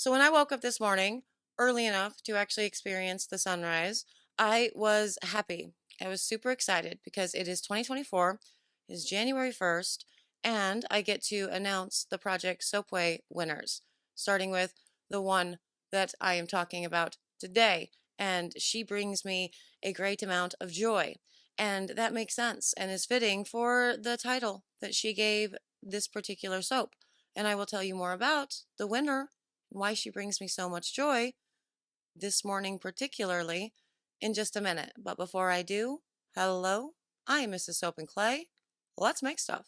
So when I woke up this morning early enough to actually experience the sunrise, I was happy. I was super excited because it is 2024, it is January 1st, and I get to announce the Project Soapway winners, starting with the one that I am talking about today. And she brings me a great amount of joy. And that makes sense and is fitting for the title that she gave this particular soap. And I will tell you more about the winner, why she brings me so much joy this morning, particularly, in just a minute. But before I do, hello, I am Mrs. Soap and Clay. Let's make stuff.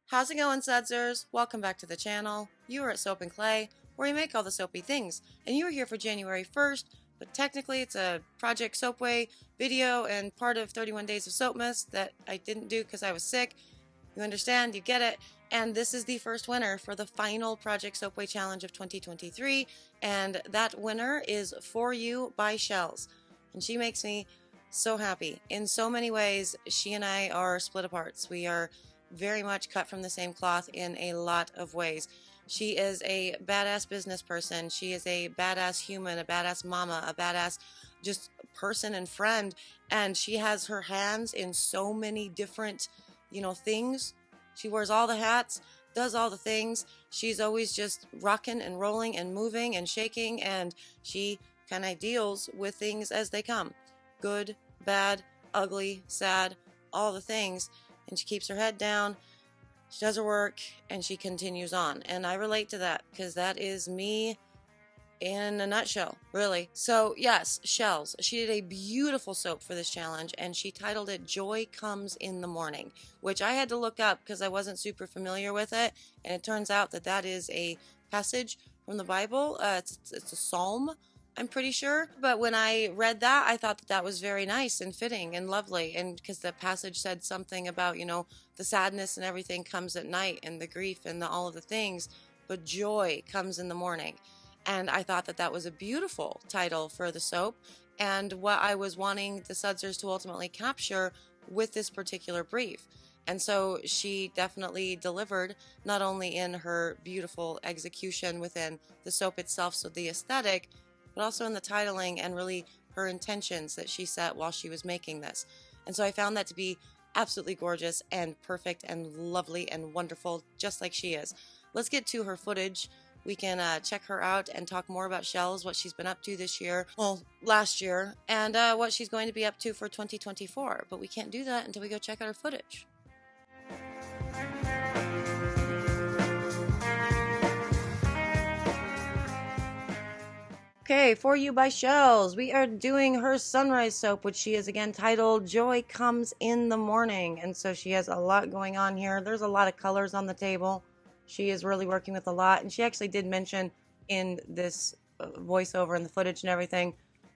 How's it going, Sudsers? Welcome back to the channel. You are at Soap and Clay, where we make all the soapy things, and you are here for January 1st, but technically it's a Project Soapway video and part of 31 Days of Soapmas that I didn't do because I was sick. You understand, you get it, and this is the first winner for the final Project Soapway Challenge of 2023, and that winner is For You by Schells, and she makes me so happy. In so many ways, she and I are split aparts. We are very much cut from the same cloth in a lot of ways. She is a badass business person. She is a badass human, a badass mama, a badass just person and friend. And she has her hands in so many different, things. She wears all the hats, does all the things. She's always just rocking and rolling and moving and shaking. And she kind of deals with things as they come. Good, bad, ugly, sad, all the things. And she keeps her head down, she does her work, and she continues on. And I relate to that because that is me in a nutshell, really. So yes, Schells. She did a beautiful soap for this challenge, and she titled it Joy Comes in the Morning, which I had to look up because I wasn't super familiar with it. And it turns out that that is a passage from the Bible. It's a psalm, I'm pretty sure. But when I read that, I thought that that was very nice and fitting and lovely. And because the passage said something about, the sadness and everything comes at night and the grief and all of the things, but joy comes in the morning. And I thought that that was a beautiful title for the soap and what I was wanting the Sudsers to ultimately capture with this particular brief. And so she definitely delivered, not only in her beautiful execution within the soap itself, so the aesthetic, but also in the titling and really her intentions that she set while she was making this. And so I found that to be absolutely gorgeous and perfect and lovely and wonderful, just like she is. Let's get to her footage. We can check her out and talk more about Schells, what she's been up to this year, well, last year, and what she's going to be up to for 2024. But we can't do that until we go check out her footage. Okay, For You by Schells. We are doing her sunrise soap, which she is again titled Joy Comes in the Morning. And so she has a lot going on here. There's a lot of colors on the table. She is really working with a lot. And she actually did mention in this voiceover and the footage and everything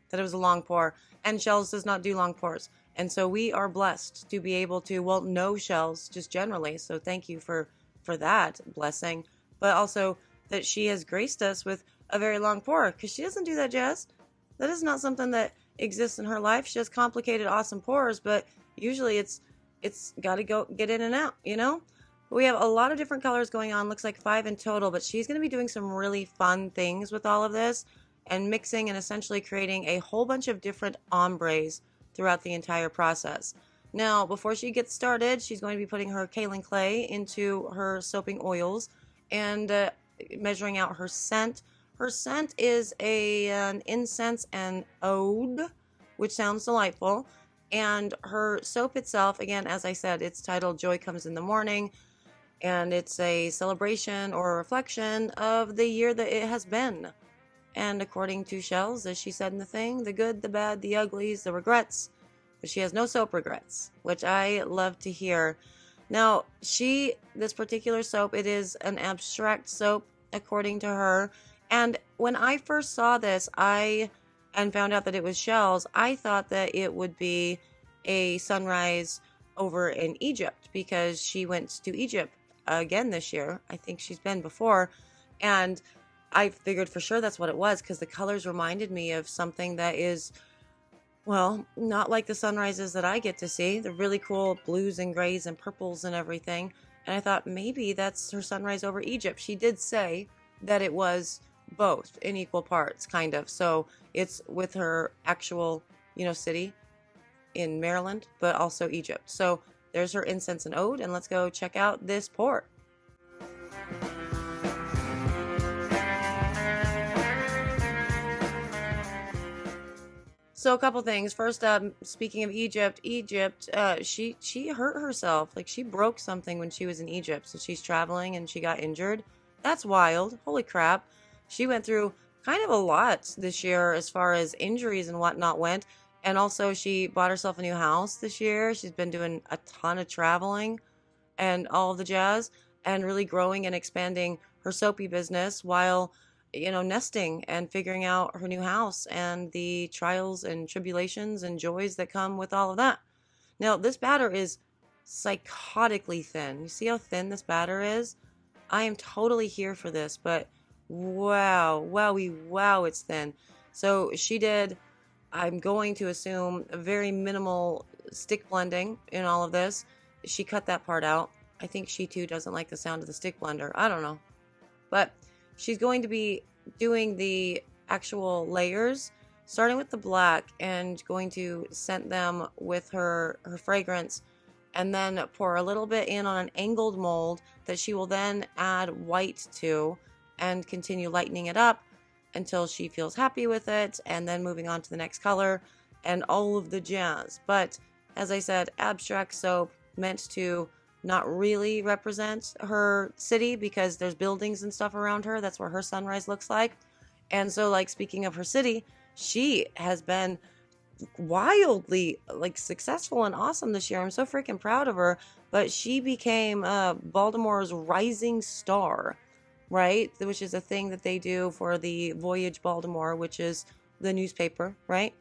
that it was a long pour. And Schells does not do long pours. And so we are blessed to be able to, well, know Schells just generally. So thank you for that blessing. But also that she has graced us with a very long pour, because she doesn't do that, Jazz. That is not something that exists in her life. She has complicated, awesome pours, but usually it's got to go get in and out, We have a lot of different colors going on, looks like 5 in total, but she's going to be doing some really fun things with all of this and mixing and essentially creating a whole bunch of different ombres throughout the entire process. Now, before she gets started, she's going to be putting her kaolin clay into her soaping oils, and measuring out her scent. Her scent is an incense and oud, which sounds delightful. And her soap itself, again, as I said, it's titled Joy Comes in the Morning, and it's a celebration or a reflection of the year that it has been. And according to Schells, as she said in the thing, the good, the bad, the uglies, the regrets, but she has no soap regrets, which I love to hear. Now, this particular soap, it is an abstract soap, according to her. And when I first saw this, and found out that it was Schells, I thought that it would be a sunrise over in Egypt, because she went to Egypt again this year. I think she's been before. And I figured for sure that's what it was, because the colors reminded me of something that is, well, not like the sunrises that I get to see. The really cool blues and grays and purples and everything. And I thought maybe that's her sunrise over Egypt. She did say that it was both in equal parts, kind of. So it's with her actual, city in Maryland, but also Egypt. So there's her incense and ode, and let's go check out this pour. So a couple things. First up, speaking of Egypt, she hurt herself. Like, she broke something when she was in Egypt. So she's traveling and she got injured. That's wild. Holy crap. She went through kind of a lot this year as far as injuries and whatnot went. And also she bought herself a new house this year. She's been doing a ton of traveling and all of the jazz, and really growing and expanding her soapy business while nesting and figuring out her new house and the trials and tribulations and joys that come with all of that. Now, this batter is psychotically thin. You see how thin this batter is? I am totally here for this, but wow, wow, it's thin. So she did, I'm going to assume, a very minimal stick blending in all of this. She cut that part out. I think she too doesn't like the sound of the stick blender. I don't know. But she's going to be doing the actual layers, starting with the black, and going to scent them with her fragrance, and then pour a little bit in on an angled mold that she will then add white to and continue lightening it up until she feels happy with it, and then moving on to the next color and all of the jazz. But as I said, abstract soap, meant to not really represent her city because there's buildings and stuff around her. That's where her sunrise looks like. And so, like, speaking of her city, she has been wildly, like, successful and awesome this year. I'm so freaking proud of her. But she became Baltimore's rising star, right? Which is a thing that they do for the Voyage Baltimore, which is the newspaper, right?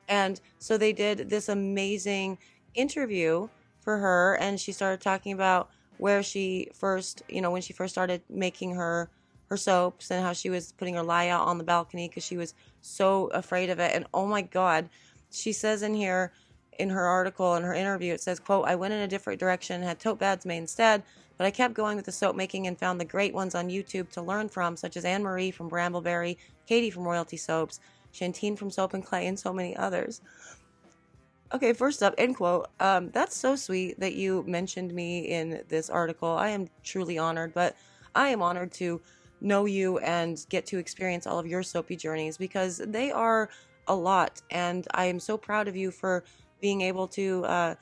And so they did this amazing interview for her, and she started talking about where she first, when she first started making her soaps, and how she was putting her lye out on the balcony because she was so afraid of it. And oh my God, she says in here, in her article, in her interview, it says, quote, "I went in a different direction, had tote bags made instead, but I kept going with the soap making and found the great ones on YouTube to learn from, such as Anne Marie from Brambleberry, Katie from Royalty Soaps, Shantine from Soap and Clay, and so many others." Okay, first up, end quote. That's so sweet that you mentioned me in this article. I am truly honored, but I am honored to know you and get to experience all of your soapy journeys, because they are a lot, and I am so proud of you for being able to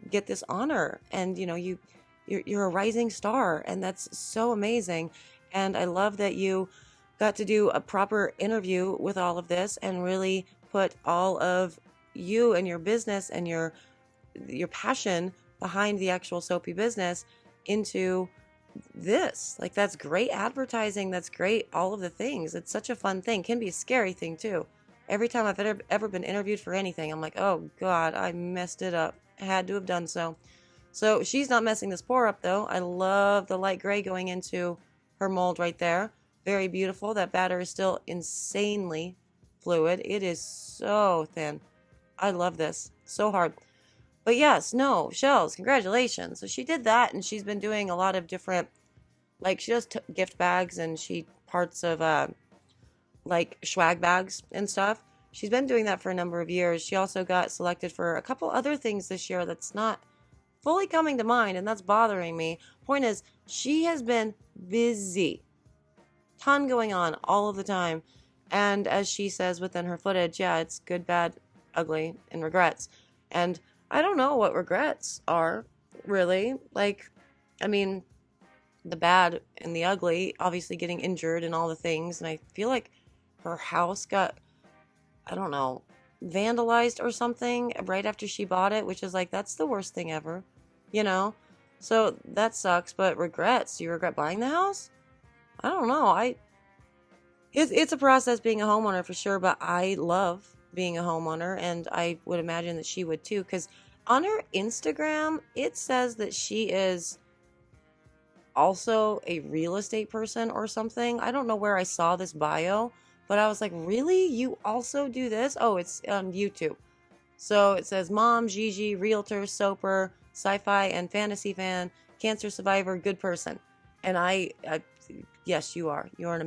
get this honor. And you're a rising star, and that's so amazing. And I love that you got to do a proper interview with all of this and really put all of you and your business and your passion behind the actual soapy business into this. Like, that's great advertising. That's great. All of the things. It's such a fun thing. Can be a scary thing too. Every time I've ever been interviewed for anything, I'm like, oh God, I messed it up. I had to have done so. So she's not messing this pour up though. I love the light gray going into her mold right there. Very beautiful. That batter is still insanely fluid. It is so thin. I love this so hard. But yes, no, Schells, congratulations. So she did that, and she's been doing a lot of different, like, she does gift bags, and she parts of like swag bags and stuff. She's been doing that for a number of years. She also got selected for a couple other things this year that's not fully coming to mind, and that's bothering me. Point is, she has been busy. ton going on all of the time. And as she says within her footage, yeah, it's good, bad, ugly, and regrets. And I don't know what regrets are, really. Like, I mean, the bad and the ugly, obviously getting injured and all the things. And I feel like her house got, I don't know, vandalized or something right after she bought it, which is like, that's the worst thing ever, you know? So that sucks, but regrets. Do you regret buying the house? I don't know. It's a process being a homeowner for sure, but I love being a homeowner, and I would imagine that she would too, because on her Instagram, it says that she is also a real estate person or something. I don't know where I saw this bio, but I was like, really? You also do this? Oh, it's on YouTube. So it says mom, Gigi, realtor, soaper, sci-fi and fantasy fan, cancer survivor, good person. And yes, you are. You are an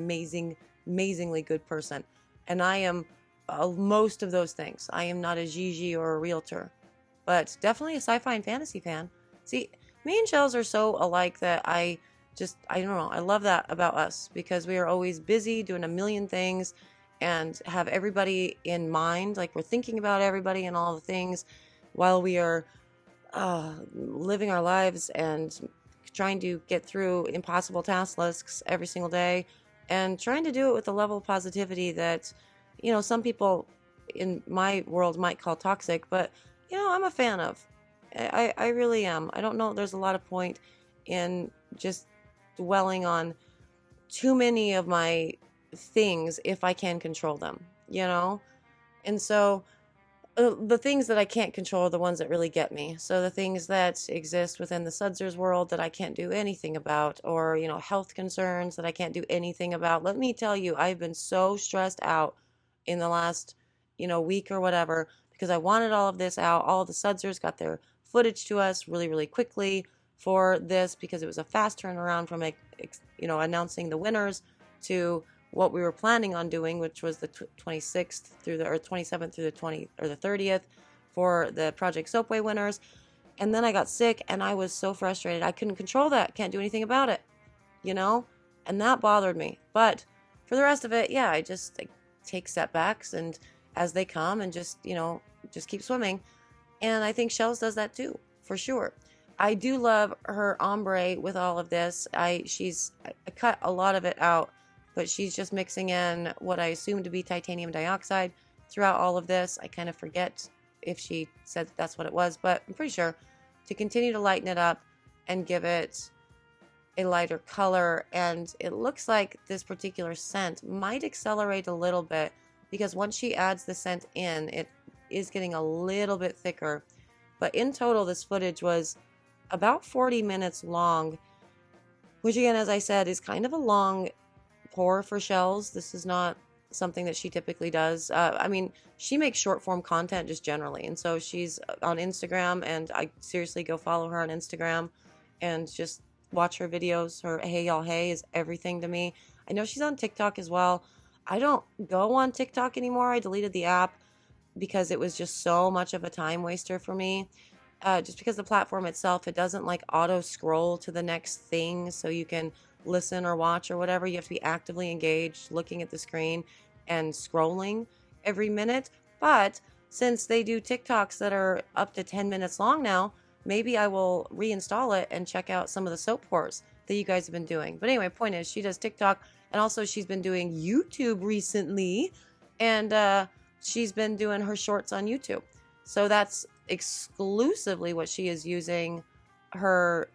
amazingly good person. And I am most of those things. I am not a Gigi or a realtor, but definitely a sci-fi and fantasy fan. See, me and Schells are so alike that I don't know. I love that about us because we are always busy doing a million things and have everybody in mind. Like we're thinking about everybody and all the things while we are living our lives and trying to get through impossible task lists every single day and trying to do it with a level of positivity that, you know, some people in my world might call toxic, but, you know, I'm a fan of. I really am. I don't know. There's a lot of point in just dwelling on too many of my things if I can control them, you know? And so the things that I can't control are the ones that really get me. So the things that exist within the Sudzers world that I can't do anything about, or, you know, health concerns that I can't do anything about. Let me tell you, I've been so stressed out in the last, you know, week or whatever, because I wanted all of this out. All of the Sudzers got their footage to us really quickly for this because it was a fast turnaround from, you know, announcing the winners to what we were planning on doing, which was the 26th through the, or 27th through the 20 or the 30th for the Project Soapway winners. And then I got sick and I was so frustrated. I couldn't control that. Can't do anything about it, you know? And that bothered me. But for the rest of it, yeah, I just take setbacks and as they come and just, you know, just keep swimming. And I think Schells does that too, for sure. I do love her ombre with all of this. I cut a lot of it out, but she's just mixing in what I assume to be titanium dioxide throughout all of this. I kind of forget if she said that's what it was, but I'm pretty sure, to continue to lighten it up and give it a lighter color. And it looks like this particular scent might accelerate a little bit because once she adds the scent in, it is getting a little bit thicker. But in total, this footage was about 40 minutes long, which again, as I said, is kind of a long pour for Schells. This is not something that she typically does. I mean, she makes short form content just generally. And so she's on Instagram, and I seriously go follow her on Instagram and just watch her videos. Her Hey Y'all Hey is everything to me. I know she's on TikTok as well. I don't go on TikTok anymore. I deleted the app because it was just so much of a time waster for me. Just because the platform itself, it doesn't like auto scroll to the next thing so you can listen or watch or whatever. You have to be actively engaged, looking at the screen and scrolling every minute. But since they do TikToks that are up to 10 minutes long now, maybe I will reinstall it and check out some of the soap pours that you guys have been doing. But anyway, point is, she does TikTok, and also she's been doing YouTube recently, and she's been doing her shorts on YouTube. So that's exclusively what she is using her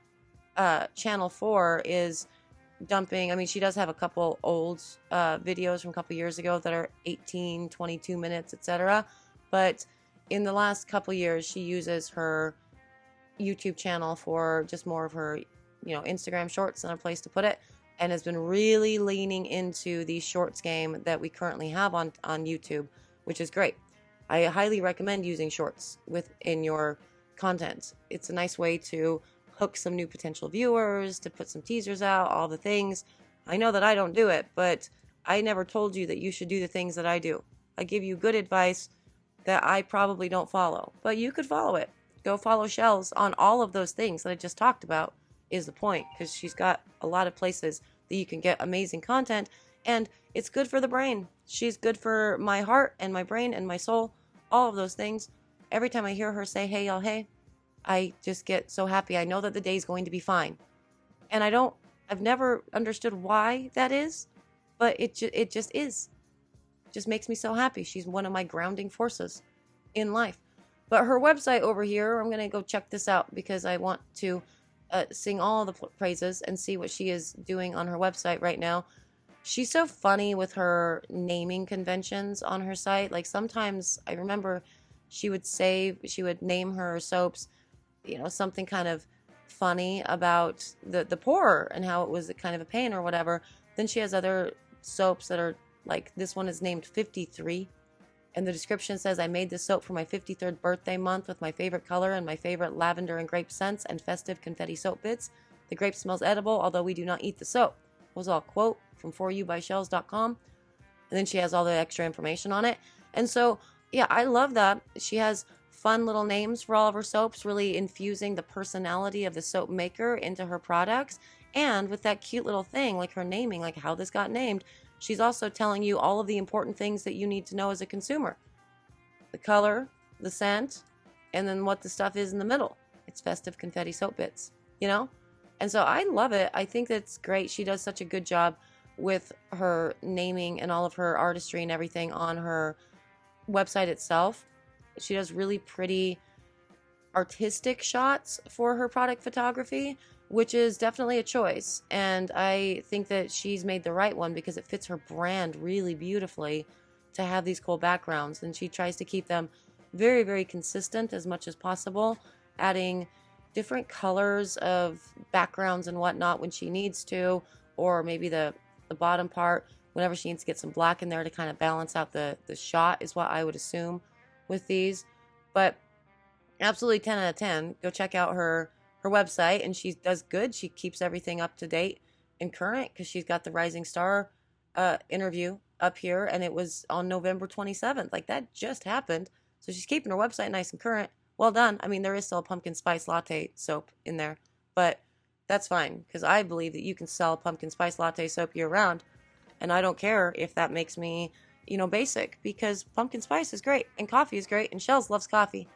channel for, is dumping. I mean, she does have a couple old videos from a couple years ago that are 18, 22 minutes, etc. But in the last couple years, she uses her YouTube channel for just more of her, you know, Instagram shorts and a place to put it, and has been really leaning into the shorts game that we currently have on YouTube, which is great. I highly recommend using shorts within your content. It's a nice way to hook some new potential viewers, to put some teasers out, all the things. I know that I don't do it, but I never told you that you should do the things that I do. I give you good advice that I probably don't follow, but you could follow it. Go follow Schells on all of those things that I just talked about, is the point, because she's got a lot of places that you can get amazing content, and it's good for the brain. She's good for my heart and my brain and my soul, all of those things. Every time I hear her say, hey, y'all, hey, I just get so happy. I know that the day's going to be fine. And I've never understood why that is, but it just is. It just makes me so happy. She's one of my grounding forces in life. But her website over here, I'm going to go check this out because I want to sing all the praises and see what she is doing on her website right now. She's so funny with her naming conventions on her site. Like sometimes I remember she would name her soaps, something kind of funny about the poor and how it was kind of a pain or whatever. Then she has other soaps that are like, this one is named 53. And the description says, I made this soap for my 53rd birthday month with my favorite color and my favorite lavender and grape scents and festive confetti soap bits. The grape smells edible, although we do not eat the soap. Was all quote from foryoubyschells.com. And then she has all the extra information on it. And so, yeah, I love that. She has fun little names for all of her soaps, really infusing the personality of the soap maker into her products. And with that cute little thing, like her naming, like how this got named, she's also telling you all of the important things that you need to know as a consumer. The color, the scent, and then what the stuff is in the middle. It's festive confetti soap bits, And so I love it. I think that's great. She does such a good job with her naming and all of her artistry and everything on her website itself. She does really pretty artistic shots for her product photography, which is definitely a choice. And I think that she's made the right one because it fits her brand really beautifully to have these cool backgrounds. And she tries to keep them very, very consistent as much as possible, adding different colors of backgrounds and whatnot when she needs to, or maybe the bottom part whenever she needs to get some black in there to kind of balance out the shot is what I would assume with these. But absolutely 10 out of 10. Go check out her website, and she does good. She keeps everything up to date and current because she's got the Rising Star interview up here, and it was on November 27th. Like, that just happened. So she's keeping her website nice and current. Well done. I mean, there is still a pumpkin spice latte soap in there, but that's fine because I believe that you can sell pumpkin spice latte soap year round, and I don't care if that makes me, basic, because pumpkin spice is great and coffee is great and Schells loves coffee.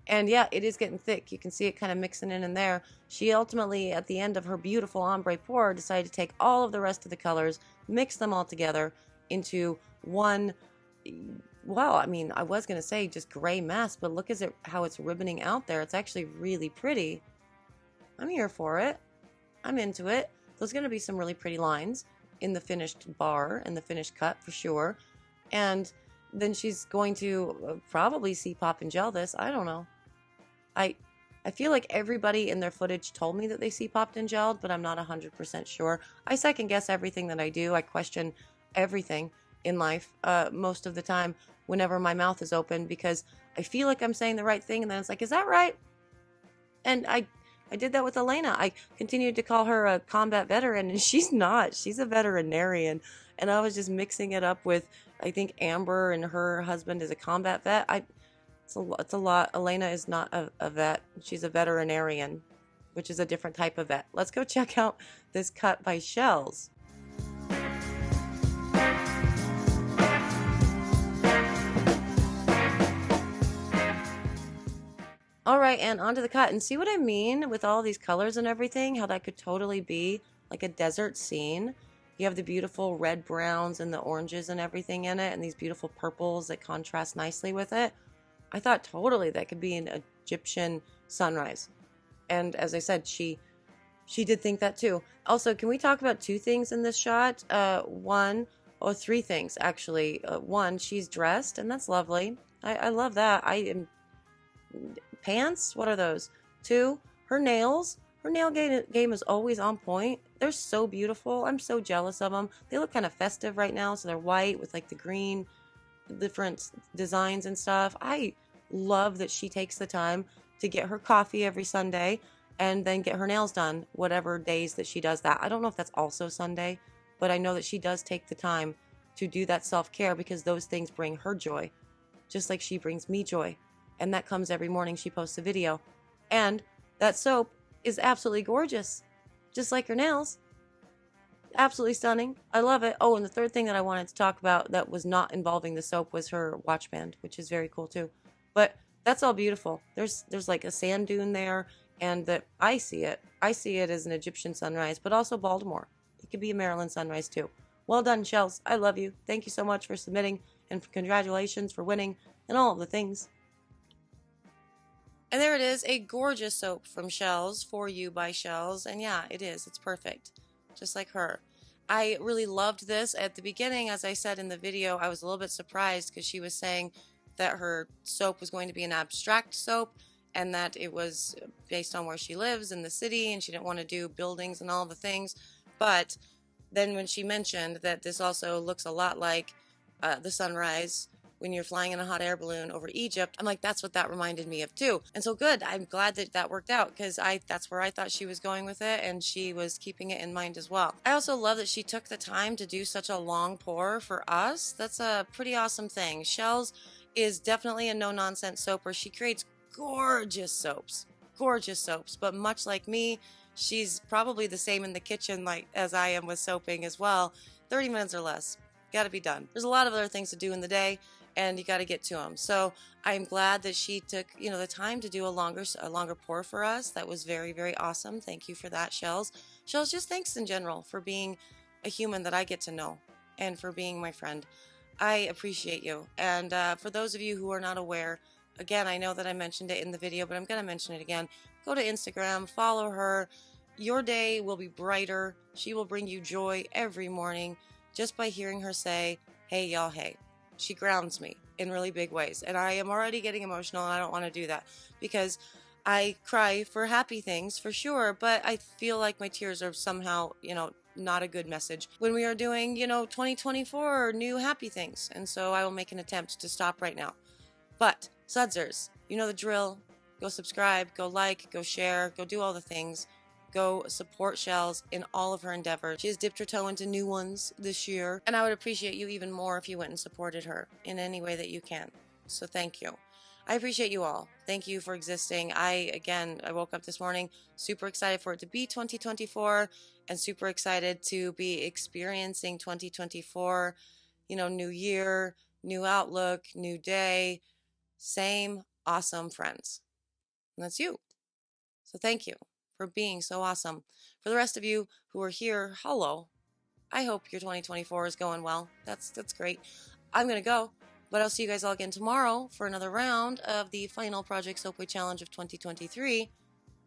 And yeah, it is getting thick. You can see it kind of mixing in and there. She ultimately, at the end of her beautiful ombre pour, decided to take all of the rest of the colors, mix them all together into one, well, I mean, I was going to say just gray mess, but look how it's ribboning out there. It's actually really pretty. I'm here for it. I'm into it. There's going to be some really pretty lines in the finished bar and the finished cut for sure. And then she's going to probably see pop and gel this. I don't know. I feel like everybody in their footage told me that they see popped and gelled, but I'm not 100% sure. I second guess everything that I do. I question everything in life most of the time whenever my mouth is open because I feel like I'm saying the right thing, and then it's like, is that right? And I did that with Elena. I continued to call her a combat veteran, and she's not. She's a veterinarian. And I was just mixing it up with, I think, Amber, and her husband is a combat vet. It's a lot. Elena is not a vet. She's a veterinarian, which is a different type of vet. Let's go check out this cut by Schells. All right, and onto the cut. And see what I mean with all these colors and everything? How that could totally be like a desert scene. You have the beautiful red browns and the oranges and everything in it, and these beautiful purples that contrast nicely with it. I thought totally that could be an Egyptian sunrise. And as I said, she did think that too. Also, can we talk about two things in this shot? Three things actually. One, she's dressed, and that's lovely. I love that. Pants? What are those? Two, her nails. Her nail game is always on point. They're so beautiful. I'm so jealous of them. They look kind of festive right now, so they're white with like the green, different designs and stuff. I love that she takes the time to get her coffee every Sunday and then get her nails done whatever days that she does that. I don't know if that's also Sunday, but I know that she does take the time to do that self-care because those things bring her joy, just like she brings me joy. And that comes every morning she posts a video. And that soap is absolutely gorgeous, just like her nails. Absolutely stunning. I love it. Oh, and the third thing that I wanted to talk about that was not involving the soap was her watch band, which is very cool too. But that's all beautiful. There's like a sand dune there, and that I see it. I see it as an Egyptian sunrise, but also Baltimore. It could be a Maryland sunrise too. Well done, Schells. I love you. Thank you so much for submitting, and congratulations for winning and all of the things. And there it is, a gorgeous soap from Schells, for you by Schells. And yeah, it is. It's perfect. Just like her. I really loved this. At the beginning, as I said in the video, I was a little bit surprised because she was saying that her soap was going to be an abstract soap and that it was based on where she lives in the city and she didn't want to do buildings and all the things. But then when she mentioned that this also looks a lot like the sunrise when you're flying in a hot air balloon over Egypt, I'm like, that's what that reminded me of too. And so good. I'm glad that that worked out because that's where I thought she was going with it, and she was keeping it in mind as well. I also love that she took the time to do such a long pour for us. That's a pretty awesome thing. Schells is definitely a no-nonsense soaper. She creates gorgeous soaps. Gorgeous soaps. But much like me, she's probably the same in the kitchen like as I am with soaping as well. 30 minutes or less. Got to be done. There's a lot of other things to do in the day, and you got to get to them. So I'm glad that she took, the time to do a longer pour for us. That was very, very awesome. Thank you for that, Schells. Schells, just thanks in general for being a human that I get to know and for being my friend. I appreciate you. And for those of you who are not aware, again, I know that I mentioned it in the video, but I'm going to mention it again. Go to Instagram, follow her. Your day will be brighter. She will bring you joy every morning just by hearing her say, hey, y'all, hey. She grounds me in really big ways. And I am already getting emotional, and I don't want to do that because I cry for happy things for sure, but I feel like my tears are somehow, not a good message when we are doing, 2024 new happy things. And so I will make an attempt to stop right now. But Sudsers, you know the drill. Go subscribe, go like, go share, go do all the things. Go support Schells in all of her endeavors. She has dipped her toe into new ones this year, and I would appreciate you even more if you went and supported her in any way that you can. So thank you. I appreciate you all. Thank you for existing. I woke up this morning super excited for it to be 2024 and super excited to be experiencing 2024, new year, new outlook, new day, same awesome friends. And that's you. So thank you for being so awesome. For the rest of you who are here, hello. I hope your 2024 is going well. That's great. I'm going to go, but I'll see you guys all again tomorrow for another round of the final Project Soapway Challenge of 2023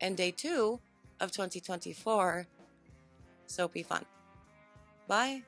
and day 2 of 2024. Soapy fun. Bye.